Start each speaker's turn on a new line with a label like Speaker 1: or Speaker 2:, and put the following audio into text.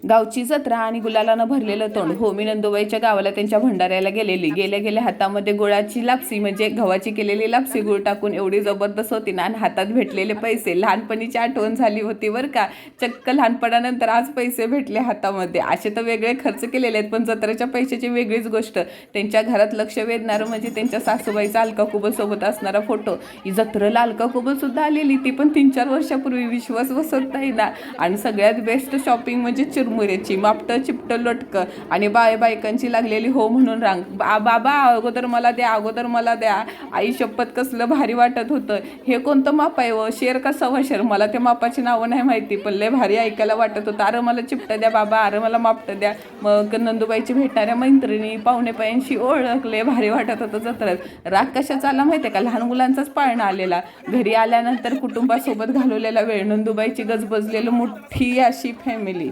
Speaker 1: गावची जत्रा आणि गुलालानं भरलेलं तोंड. हो, मी नंदुबाईच्या गावाला त्यांच्या भंडाऱ्याला गेलेली. गेल्या गेल्या हातामध्ये गुळाची लापसी म्हणजे गव्हाची केलेली लापसी गुळ टाकून एवढी जबरदस्त होती ना. आणि हातात भेटलेले पैसे, लहानपणीची आठवण झाली होती बरं का. चक्क लहानपणानंतर आज पैसे भेटले हातामध्ये. असे तर वेगळे खर्च केलेले आहेत, पण जत्रेच्या पैशाची वेगळीच गोष्ट. त्यांच्या घरात लक्ष वेधणारं म्हणजे त्यांच्या सासूबाईचा अलका कुबल सोबत असणारा फोटो. ही जत्रेला अलका कुबल सुद्धा आलेली, ती पण 3-4 वर्षापूर्वी. विश्वास बसत नाही ना. आणि सगळ्यात बेस्ट शॉपिंग म्हणजे चिरमुऱ्याची मापटं चिपटं लोटकं आणि बायकांची लागलेली हो म्हणून रांग. बाबा अगोदर मला द्या, अगोदर मला द्या. आई शपथ कसलं भारी वाटत होतं. हे कोणतं माप आहे व शेर का सव्वा शेर, मला त्या मापाची नावं नाही माहिती, पण लय भारी ऐकायला वाटत होतं. अरे मला चिपटं द्या बाबा, अरे मला मापटं द्या. मग नंदुबाईची भेटणाऱ्या मैत्रिणी पाहुणे पायांशी ओळख, लय भारी वाटत होतं जत्रेत. राग कशाचा आला माहिती आहे का, लहान मुलांचाच पाळणा आलेला. घरी आल्यानंतर कुटुंबासोबत घालवलेला वेळ, नंदुबाईची गजबजलेलं मोठी अशी फॅमिली.